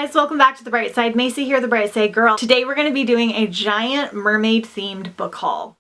guys, welcome back to The Bright Side. Macy here, The Bright Side Girl. Today we're going to be doing a giant mermaid themed book haul.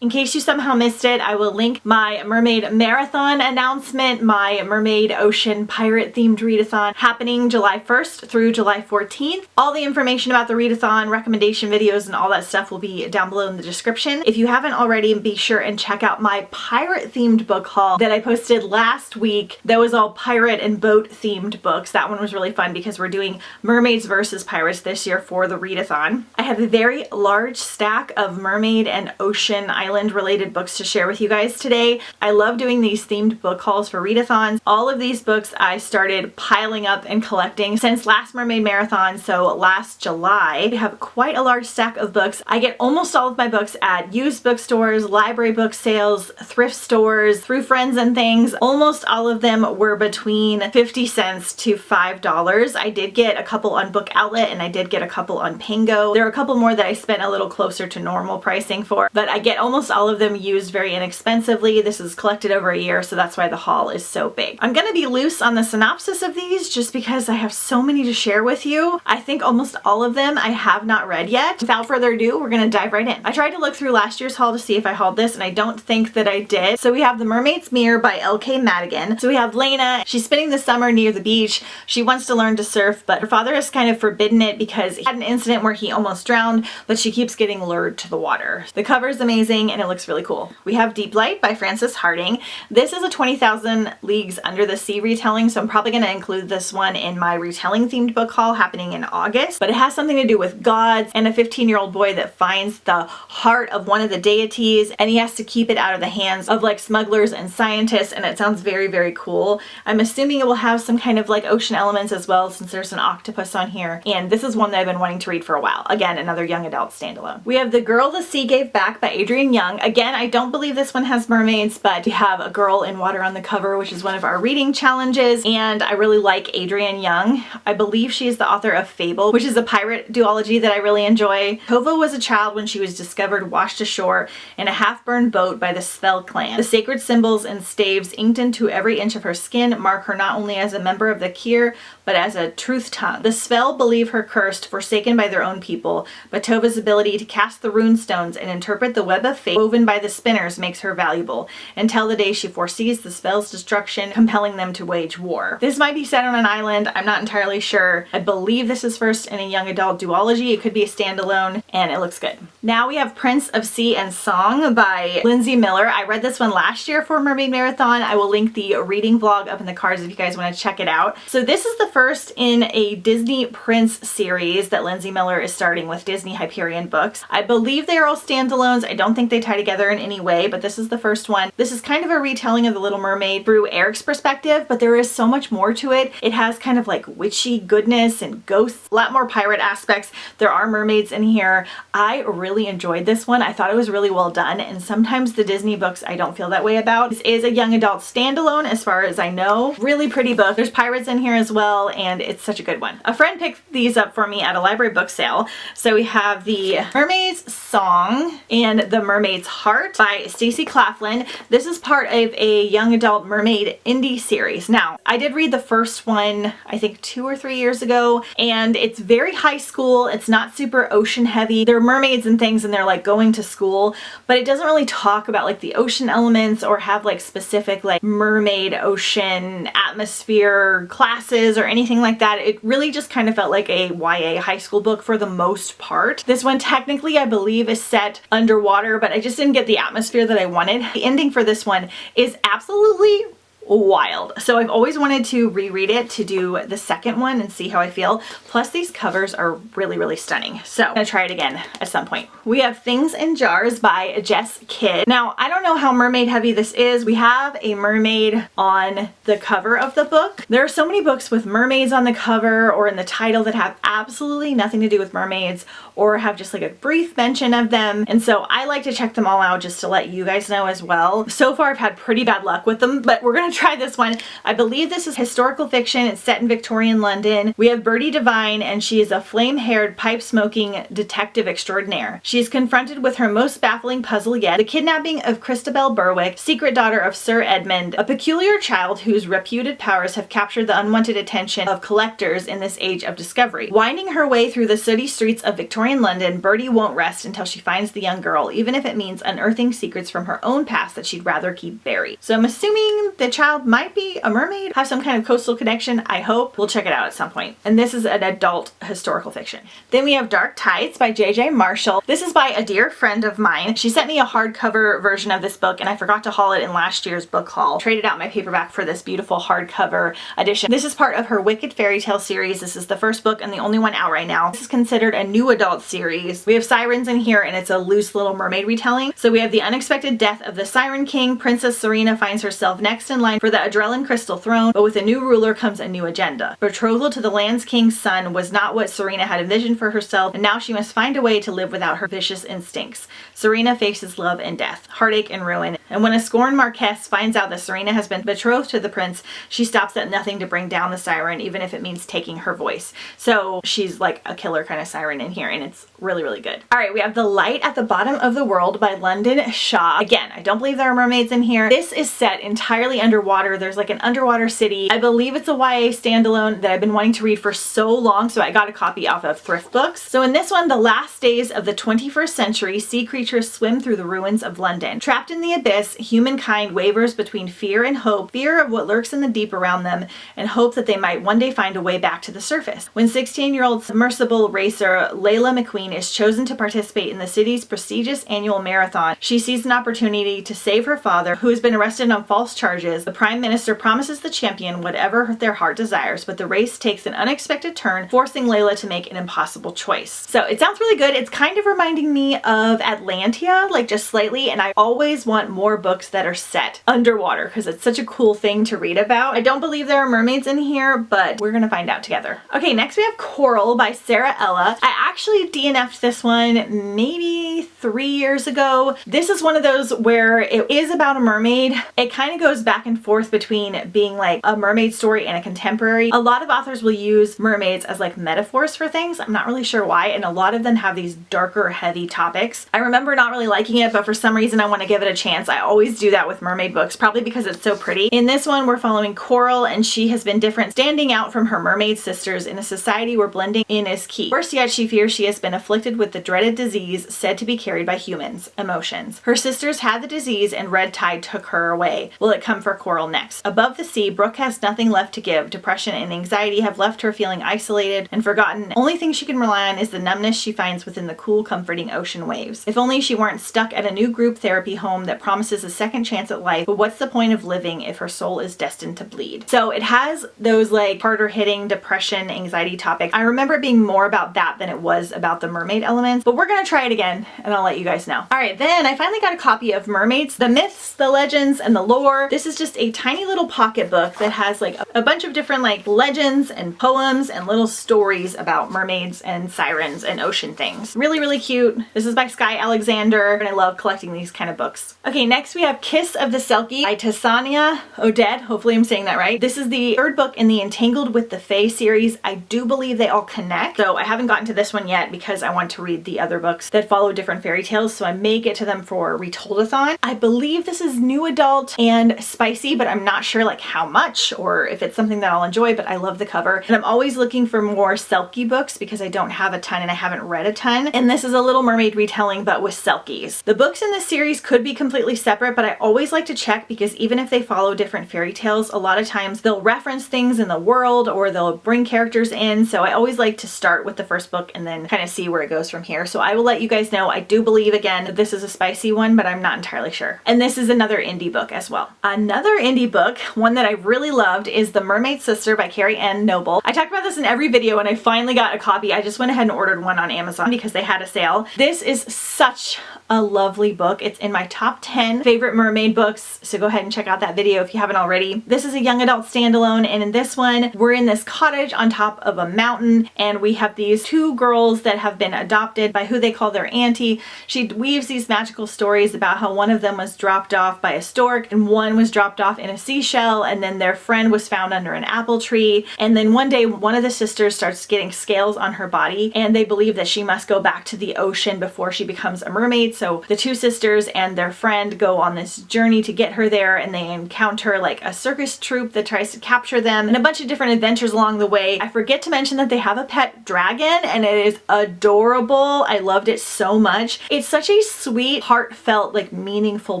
In case you somehow missed it, I will link my Mermaid Marathon announcement, my Mermaid Ocean Pirate themed readathon happening July 1st through July 14th. All the information about the readathon, recommendation videos, and all that stuff will be down below in the description. If you haven't already, be sure and check out my pirate themed book haul that I posted last week. That was all pirate and boat themed books. That one was really fun because we're doing mermaids versus pirates this year for the readathon. I have a very large stack of mermaid and ocean island related books to share with you guys today. I love doing these themed book hauls for readathons. All of these books I started piling up and collecting since last Mermaid Marathon, so last July. I have quite a large stack of books. I get almost all of my books at used bookstores, library book sales, thrift stores, through friends and things. Almost all of them were between 50 cents to $5. I did get a couple on Book Outlet and I did get a couple on Pango. There are a couple more that I spent a little closer to normal pricing for, but I get almost all of them used very inexpensively. This is collected over a year, so that's why the haul is so big. I'm gonna be loose on the synopsis of these just because I have so many to share with you. I think almost all of them I have not read yet. Without further ado, we're gonna dive right in. I tried to look through last year's haul to see if I hauled this, and I don't think that I did. So we have The Mermaid's Mirror by L.K. Madigan. So we have Lena. She's spending the summer near the beach. She wants to learn to surf, but her father has kind of forbidden it because he had an incident where he almost drowned, but she keeps getting lured to the water. The cover is amazing and it looks really cool. We have Deep Light by Frances Harding. This is a 20,000 Leagues Under the Sea retelling, so I'm probably going to include this one in my retelling themed book haul happening in August. But it has something to do with gods and a 15-year-old boy that finds the heart of one of the deities and he has to keep it out of the hands of like smugglers and scientists, and it sounds very, very cool. I'm assuming it will have some kind of like ocean elements as well since there's an octopus on here, and this is one that I've been wanting to read for a while. Again, another young adult standalone. We have The Girl the Sea Gave Back by Adrienne Young. Again, I don't believe this one has mermaids, but we have a girl in water on the cover, which is one of our reading challenges, and I really like Adrienne Young. I believe she is the author of Fable, which is a pirate duology that I really enjoy. Tova was a child when she was discovered washed ashore in a half-burned boat by the Svel clan. The sacred symbols and staves inked into every inch of her skin mark her not only as a member of the Kyr, but as a truth tongue. The Svel believe her cursed, forsaken by their own people, but Tova's ability to cast the rune stones and interpret the web of fate woven by the spinners makes her valuable, until the day she foresees the Svel's destruction, compelling them to wage war. This might be set on an island, I'm not entirely sure. I believe this is first in a young adult duology. It could be a standalone, and it looks good. Now we have Prince of Sea and Song by Lindsay Miller. I read this one last year for Mermaid Marathon. I will link the reading vlog up in the cards if you guys want to check it out. So this is the first in a Disney Prince series that Lindsay Miller is starting with Disney Hyperion Books. I believe they are all standalones. I don't think they tie together in any way, but this is the first one. This is kind of a retelling of The Little Mermaid through Eric's perspective, but there is so much more to it. It has kind of like witchy goodness and ghosts, a lot more pirate aspects. There are mermaids in here. I really enjoyed this one. I thought it was really well done, and sometimes the Disney books I don't feel that way about. This is a young adult standalone as far as I know. Really pretty book. There's pirates in here as well, and it's such a good one. A friend picked these up for me at a library book sale. So we have The Mermaid's Song and The Mermaid's Heart by Stacy Claflin. This is part of a young adult mermaid indie series. Now, I did read the first one, I think 2 or 3 years ago, and it's very high school. It's not super ocean heavy. They're mermaids and things and they're like going to school, but it doesn't really talk about like the ocean elements or have like specific like mermaid ocean atmosphere classes or anything like that. It really just kind of felt like a YA high school book for the most part. This one technically I believe is set underwater, but I just didn't get the atmosphere that I wanted. The ending for this one is absolutely wild. So I've always wanted to reread it to do the second one and see how I feel. Plus these covers are really, really stunning. So I'm gonna try it again at some point. We have Things in Jars by Jess Kidd. Now, I don't know how mermaid heavy this is. We have a mermaid on the cover of the book. There are so many books with mermaids on the cover or in the title that have absolutely nothing to do with mermaids or have just like a brief mention of them. And so I like to check them all out just to let you guys know as well. So far I've had pretty bad luck with them, but we're gonna try this one. I believe this is historical fiction. It's set in Victorian London. We have Bertie Devine, and she is a flame-haired, pipe-smoking detective extraordinaire. She is confronted with her most baffling puzzle yet, the kidnapping of Christabel Berwick, secret daughter of Sir Edmund, a peculiar child whose reputed powers have captured the unwanted attention of collectors in this age of discovery. Winding her way through the sooty streets of Victorian London, Bertie won't rest until she finds the young girl, even if it means unearthing secrets from her own past that she'd rather keep buried. So I'm assuming the child might be a mermaid, have some kind of coastal connection. I hope. We'll check it out at some point. And this is an adult historical fiction. Then we have Dark Tides by J.J. Marshall. This is by a dear friend of mine. She sent me a hardcover version of this book, and I forgot to haul it in last year's book haul. Traded out my paperback for this beautiful hardcover edition. This is part of her Wicked Fairy Tale series. This is the first book and the only one out right now. This is considered a new adult series. We have sirens in here, and it's a loose little mermaid retelling. So we have the unexpected death of the Siren King. Princess Serena finds herself next in line for the Adrenaline Crystal Throne, but with a new ruler comes a new agenda. Betrothal to the Land's King's son was not what Serena had envisioned for herself, and now she must find a way to live without her vicious instincts. Serena faces love and death, heartache and ruin, and when a scorned Marquess finds out that Serena has been betrothed to the prince, she stops at nothing to bring down the siren, even if it means taking her voice. So she's like a killer kind of siren in here, and it's really, really good. All right, we have The Light at the Bottom of the World by London Shaw. Again, I don't believe there are mermaids in here. This is set entirely underwater. There's like an underwater city. I believe it's a YA standalone that I've been wanting to read for so long, so I got a copy off of Thrift Books. So in this one, the last days of the 21st century, sea creatures swim through the ruins of London. Trapped in the abyss, humankind wavers between fear and hope, fear of what lurks in the deep around them, and hope that they might one day find a way back to the surface. When 16-year-old submersible racer Layla McQueen is chosen to participate in the city's prestigious annual marathon, she sees an opportunity to save her father, who has been arrested on false charges. The Prime Minister promises the champion whatever their heart desires, but the race takes an unexpected turn, forcing Layla to make an impossible choice. So it sounds really good. It's kind of reminding me of Atlantia, like just slightly, and I always want more books that are set underwater because it's such a cool thing to read about. I don't believe there are mermaids in here, but we're gonna find out together. Okay, next we have Coral by Sarah Ella. I actually DNF'd this one maybe 3 years ago. This is one of those where it is about a mermaid. It kind of goes back and forth between being like a mermaid story and a contemporary. A lot of authors will use mermaids as like metaphors for things. I'm not really sure why, and a lot of them have these darker, heavy topics. I remember not really liking it, but for some reason I want to give it a chance. I always do that with mermaid books, probably because it's so pretty. In this one, we're following Coral, and she has been different, standing out from her mermaid sisters in a society where blending in is key. Worse yet, she fears she has been afflicted with the dreaded disease said to be carried by humans, emotions. Her sisters had the disease, and red tide took her away. Will it come for Coral next? Above the sea, Brooke has nothing left to give. Depression and anxiety have left her feeling isolated and forgotten. Only thing she can rely on is the numbness she finds within the cool, comforting ocean waves. If only she weren't stuck at a new group therapy home that promises a second chance at life, but what's the point of living if her soul is destined to bleed? So it has those like harder hitting depression, anxiety topics. I remember it being more about that than it was about the mermaid elements, but we're gonna try it again and I'll let you guys know. All right, then I finally got a copy of Mermaids, the Myths, the Legends, and the Lore. This is just a tiny little pocket book that has like a bunch of different like legends and poems and little stories about mermaids and sirens and ocean things. Really, really cute. This is by Sky Alexander, and I love collecting these kind of books. Okay, next we have Kiss of the Selkie by Tessania Oded. Hopefully I'm saying that right. This is the third book in the Entangled with the Fae series. I do believe they all connect, so I haven't gotten to this one yet because I want to read the other books that follow different fairy tales, so I may get to them for Retoldathon. I believe this is new adult and spicy, but I'm not sure like how much or if it's something that I'll enjoy, but I love the cover. And I'm always looking for more Selkie books because I don't have a ton and I haven't read a ton. And this is a Little Mermaid retelling, but with Selkies. The books in this series could be completely separate, but I always like to check because even if they follow different fairy tales, a lot of times they'll reference things in the world or they'll bring characters in. So I always like to start with the first book and then kind of see where it goes from here. So I will let you guys know. I do believe again that this is a spicy one, but I'm not entirely sure. And this is another indie book as well. Another indie book, one that I really loved, is The Mermaid Sister by Carrie Ann Noble. I talked about this in every video and I finally got a copy. I just went ahead and ordered one on Amazon because they had a sale. This is such a lovely book. It's in my top 10 favorite mermaid books, so go ahead and check out that video if you haven't already. This is a young adult standalone, and in this one, we're in this cottage on top of a mountain, and we have these two girls that have been adopted by who they call their auntie. She weaves these magical stories about how one of them was dropped off by a stork, and one was dropped off in a seashell, and then their friend was found under an apple tree. And then one day, one of the sisters starts getting scales on her body, and they believe that she must go back to the ocean before she becomes a mermaid. So the two sisters and their friend go on this journey to get her there, and they encounter like a circus troupe that tries to capture them and a bunch of different adventures along the way. I forget to mention that they have a pet dragon, and it is adorable. I loved it so much. It's such a sweet, heartfelt, like meaningful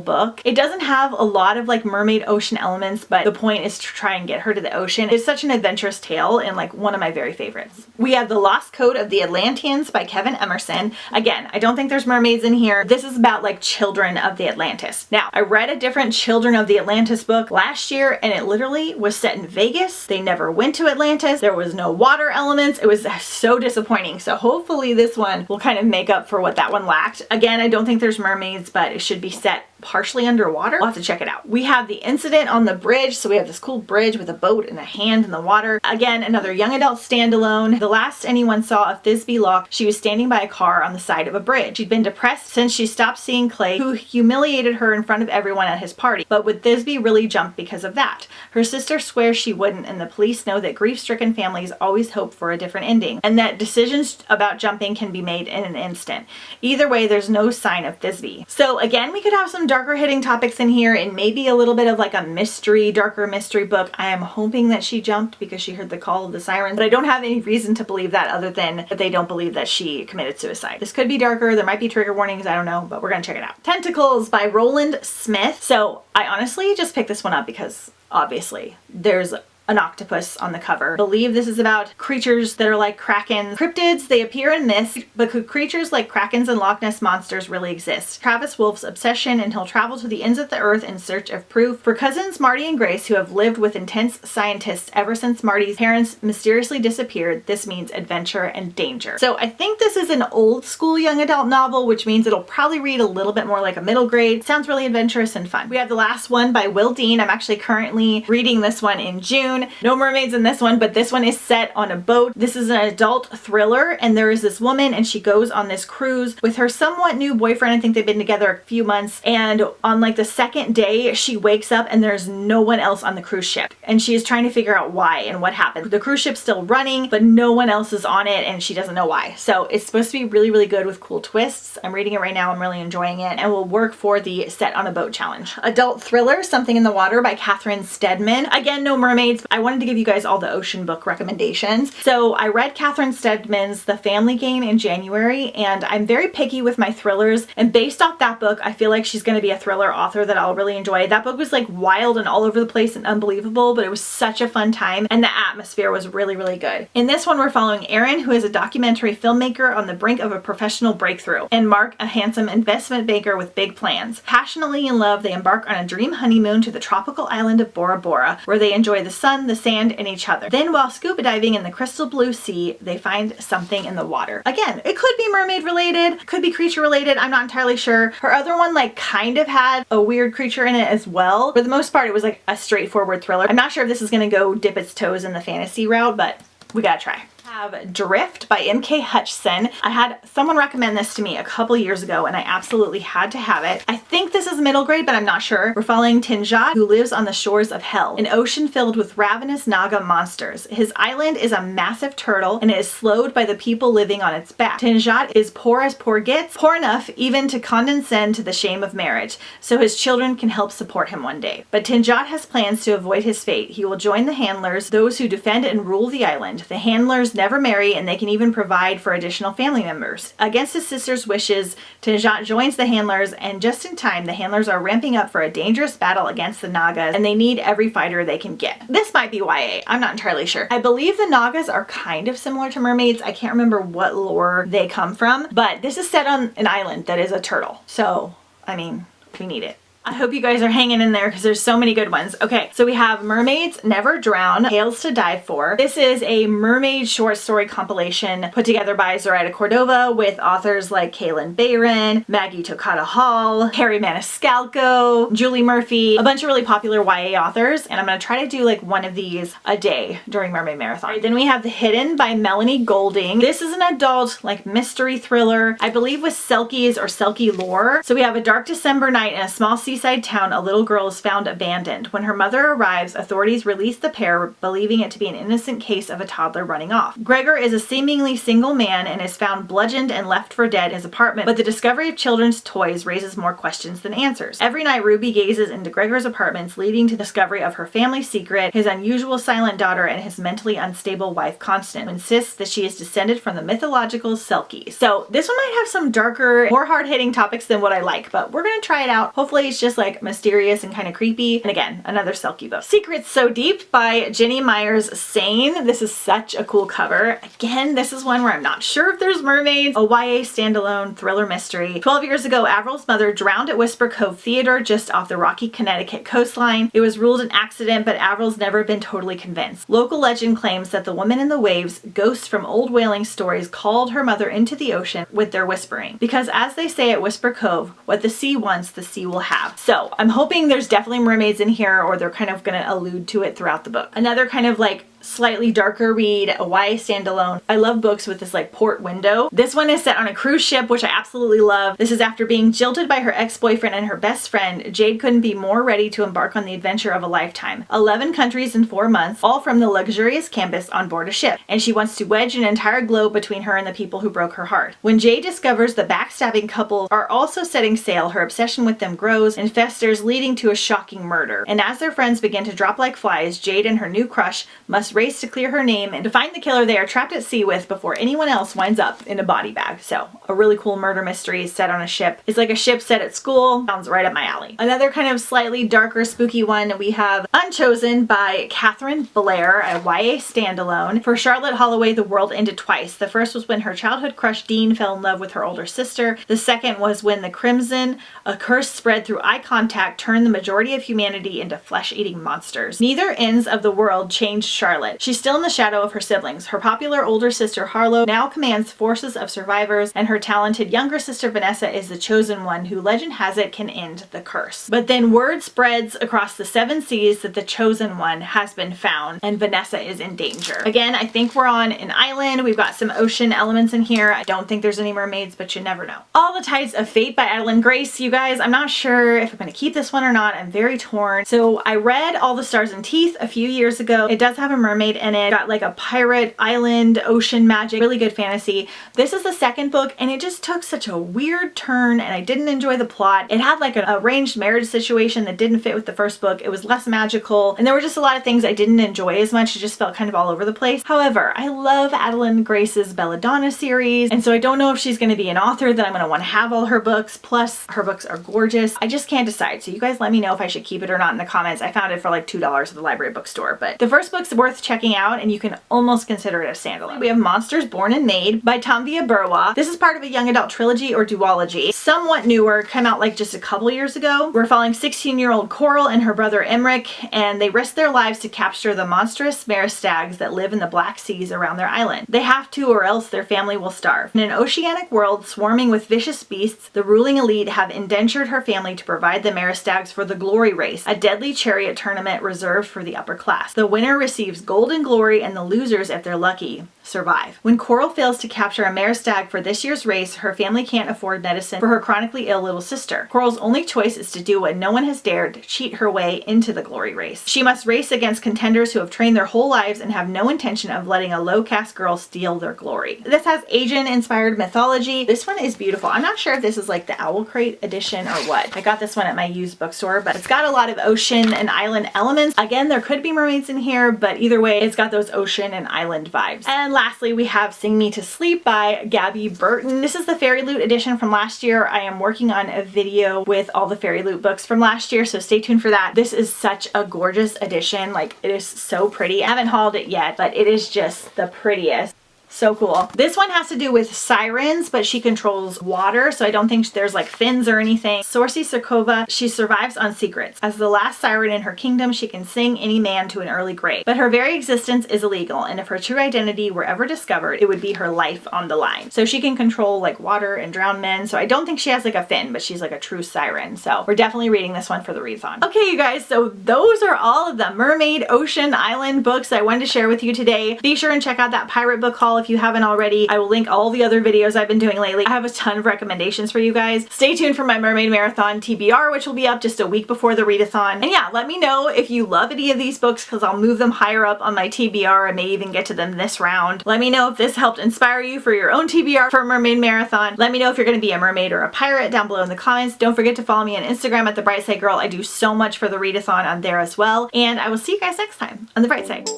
book. It doesn't have a lot of like mermaid ocean elements, but the point is to try and get her to the ocean. It's such an adventurous tale and like one of my very favorites. We have The Lost Code of the Atlanteans by Kevin Emerson. Again, I don't think there's mermaids in here. This is about like children of the Atlantis. Now, I read a different Children of the Atlantis book last year, and it literally was set in Vegas. They never went to Atlantis. There was no water elements. It was so disappointing. So hopefully this one will kind of make up for what that one lacked. Again, I don't think there's mermaids, but it should be set partially underwater. We'll have to check it out. We have The Incident on the Bridge. So we have this cool bridge with a boat and a hand in the water. Again, another young adult standalone. The last anyone saw of Thisbe Locke, she was standing by a car on the side of a bridge. She'd been depressed since she stopped seeing Clay, who humiliated her in front of everyone at his party. But would Thisbe really jump because of that? Her sister swears she wouldn't, and the police know that grief-stricken families always hope for a different ending, and that decisions about jumping can be made in an instant. Either way, there's no sign of Thisbe. So again, we could have some darker hitting topics in here, and maybe a little bit of like a mystery, darker mystery book. I am hoping that she jumped because she heard the call of the sirens, but I don't have any reason to believe that other than that they don't believe that she committed suicide. This could be darker. There might be trigger warnings. I don't know, but we're gonna check it out. Tentacles by Roland Smith. So I honestly just picked this one up because obviously there's an octopus on the cover. I believe this is about creatures that are like krakens. Cryptids, they appear in myths, but could creatures like krakens and Loch Ness monsters really exist? Travis Wolfe's obsession, and he'll travel to the ends of the earth in search of proof. For cousins Marty and Grace, who have lived with intense scientists ever since Marty's parents mysteriously disappeared, this means adventure and danger. So I think this is an old school young adult novel, which means it'll probably read a little bit more like a middle grade. Sounds really adventurous and fun. We have The Last One by Will Dean. I'm actually currently reading this one in June. No mermaids in this one, but this one is set on a boat. This is an adult thriller, and there is this woman, and she goes on this cruise with her somewhat new boyfriend. I think they've been together a few months, and on like the second day, she wakes up and there's no one else on the cruise ship, and she is trying to figure out why and what happened. The cruise ship's still running, but no one else is on it, and she doesn't know why. So it's supposed to be really, really good with cool twists. I'm reading it right now. I'm really enjoying it, and will work for the Set on a Boat challenge. Adult thriller, Something in the Water by Catherine Stedman. Again, no mermaids. I wanted to give you guys all the ocean book recommendations. So I read Catherine Stedman's The Family Game in January, and I'm very picky with my thrillers, and based off that book, I feel like she's going to be a thriller author that I'll really enjoy. That book was like wild and all over the place and unbelievable, but it was such a fun time, and the atmosphere was really, really good. In this one, we're following Aaron, who is a documentary filmmaker on the brink of a professional breakthrough, and Mark, a handsome investment banker with big plans. Passionately in love, they embark on a dream honeymoon to the tropical island of Bora Bora, where they enjoy the sun, the sand, and each other. Then, while scuba diving in the crystal blue sea, they find something in the water. Again, it could be mermaid related, could be creature related, I'm not entirely sure. Her other one like kind of had a weird creature in it as well. For the most part, it was like a straightforward thriller. I'm not sure if this is going to go dip its toes in the fantasy route, but we gotta try. Have Drift by M.K. Hutchison. I had someone recommend this to me a couple years ago, and I absolutely had to have it. I think this is middle grade, but I'm not sure. We're following Tinjat, who lives on the shores of hell, an ocean filled with ravenous Naga monsters. His island is a massive turtle, and it is slowed by the people living on its back. Tinjat is poor as poor gets, poor enough even to condescend to the shame of marriage, so his children can help support him one day. But Tinjat has plans to avoid his fate. He will join the handlers, those who defend and rule the island. The handlers never marry, and they can even provide for additional family members. Against his sister's wishes, Tinjat joins the handlers, and just in time, the handlers are ramping up for a dangerous battle against the Nagas, and they need every fighter they can get. This might be YA, I'm not entirely sure. I believe the Nagas are kind of similar to mermaids. I can't remember what lore they come from, but this is set on an island that is a turtle. So, I mean, we need it. I hope you guys are hanging in there because there's so many good ones. Okay, so we have Mermaids Never Drown, Tales to Die For. This is a mermaid short story compilation put together by Zoraida Cordova with authors like Kaylin Bayron, Maggie Tokata Hall, Harry Maniscalco, Julie Murphy, a bunch of really popular YA authors, and I'm going to try to do like one of these a day during Mermaid Marathon. Right, then we have The Hidden by Melanie Golding. This is an adult like mystery thriller, I believe with Selkies or Selkie lore. So we have a dark December night in a small seaside town, a little girl is found abandoned. When her mother arrives, authorities release the pair, believing it to be an innocent case of a toddler running off. Gregor is a seemingly single man and is found bludgeoned and left for dead in his apartment, but the discovery of children's toys raises more questions than answers. Every night, Ruby gazes into Gregor's apartments, leading to the discovery of her family secret, his unusual silent daughter, and his mentally unstable wife, Constance, who insists that she is descended from the mythological Selkies. So this one might have some darker, more hard-hitting topics than what I like, but we're gonna try it out. Hopefully it's just like mysterious and kind of creepy. And again, another Selkie book. Secrets So Deep by Jenny Myers Sane. This is such a cool cover. Again, this is one where I'm not sure if there's mermaids. A YA standalone thriller mystery. 12 years ago, Avril's mother drowned at Whisper Cove Theater just off the rocky Connecticut coastline. It was ruled an accident, but Avril's never been totally convinced. Local legend claims that the woman in the waves, ghosts from old whaling stories, called her mother into the ocean with their whispering. Because as they say at Whisper Cove, what the sea wants, the sea will have. So I'm hoping there's definitely mermaids in here, or they're kind of going to allude to it throughout the book. Another kind of like slightly darker read, a YA standalone. I love books with this like port window. This one is set on a cruise ship, which I absolutely love. This is after being jilted by her ex-boyfriend and her best friend. Jade couldn't be more ready to embark on the adventure of a lifetime. 11 countries in 4 months, all from the luxurious campus on board a ship. And she wants to wedge an entire globe between her and the people who broke her heart. When Jade discovers the backstabbing couple are also setting sail, her obsession with them grows and festers, leading to a shocking murder. And as their friends begin to drop like flies, Jade and her new crush must race to clear her name and to find the killer they are trapped at sea with before anyone else winds up in a body bag. So a really cool murder mystery set on a ship. It's like a ship set at school. Sounds right up my alley. Another kind of slightly darker, spooky one, we have Unchosen by Catherine Blair, a YA standalone. For Charlotte Holloway, the world ended twice. The first was when her childhood crush Dean fell in love with her older sister. The second was when the Crimson, a curse spread through eye contact, turned the majority of humanity into flesh-eating monsters. Neither ends of the world changed Charlotte. She's still in the shadow of her siblings. Her popular older sister Harlow now commands forces of survivors, and her talented younger sister Vanessa is the chosen one who legend has it can end the curse. But then word spreads across the 7 seas that the chosen one has been found and Vanessa is in danger. Again, I think we're on an island. We've got some ocean elements in here. I don't think there's any mermaids, but you never know. All the Tides of Fate by Adeline Grace. You guys, I'm not sure if I'm going to keep this one or not. I'm very torn. So I read All the Stars and Teeth a few years ago. It does have a mermaid in it. Got like a pirate, island, ocean magic, really good fantasy. This is the second book and it just took such a weird turn and I didn't enjoy the plot. It had like an arranged marriage situation that didn't fit with the first book. It was less magical and there were just a lot of things I didn't enjoy as much. It just felt kind of all over the place. However, I love Adeline Grace's Belladonna series, and so I don't know if she's going to be an author that I'm going to want to have all her books. Plus her books are gorgeous. I just can't decide. So you guys let me know if I should keep it or not in the comments. I found it for like $2 at the library bookstore, but the first book's worth checking out and you can almost consider it a standalone. We have Monsters Born and Made by Tanvia Burwa. This is part of a young adult trilogy or duology. Somewhat newer, came out like just a couple years ago. We're following 16-year-old Coral and her brother Emmerich, and they risk their lives to capture the monstrous maristags that live in the Black Seas around their island. They have to, or else their family will starve. In an oceanic world swarming with vicious beasts, the ruling elite have indentured her family to provide the maristags for the Glory Race, a deadly chariot tournament reserved for the upper class. The winner receives gold and glory, and the losers, if they're lucky, survive. When Coral fails to capture a maristag for this year's race, her family can't afford medicine for her chronically ill little sister. Coral's only choice is to do what no one has dared, cheat her way into the Glory Race. She must race against contenders who have trained their whole lives and have no intention of letting a low-caste girl steal their glory. This has Asian-inspired mythology. This one is beautiful. I'm not sure if this is like the Owl Crate edition or what. I got this one at my used bookstore, but it's got a lot of ocean and island elements. Again, there could be mermaids in here, but either way, it's got those ocean and island vibes. And lastly, we have Sing Me to Sleep by Gabby Burton. This is the Fairy Loot edition from last year. I am working on a video with all the Fairy Loot books from last year, so stay tuned for that. This is such a gorgeous edition. Like, it is so pretty. I haven't hauled it yet, but it is just the prettiest. So cool. This one has to do with sirens, but she controls water, so I don't think there's like fins or anything. Sorcy Sarkova, she survives on secrets. As the last siren in her kingdom, she can sing any man to an early grave. But her very existence is illegal, and if her true identity were ever discovered, it would be her life on the line. So she can control like water and drown men, so I don't think she has like a fin, but she's like a true siren. So we're definitely reading this one for the readathon. Okay, you guys, so those are all of the Mermaid, Ocean, Island books I wanted to share with you today. Be sure and check out that pirate book haul if you haven't already. I will link all the other videos I've been doing lately. I have a ton of recommendations for you guys. Stay tuned for my Mermaid Marathon TBR, which will be up just a week before the readathon. And yeah, let me know if you love any of these books because I'll move them higher up on my TBR. I may even get to them this round. Let me know if this helped inspire you for your own TBR for Mermaid Marathon. Let me know if you're going to be a mermaid or a pirate down below in the comments. Don't forget to follow me on Instagram at The Bright Side Girl. I do so much for the readathon on there as well. And I will see you guys next time on The Bright Side.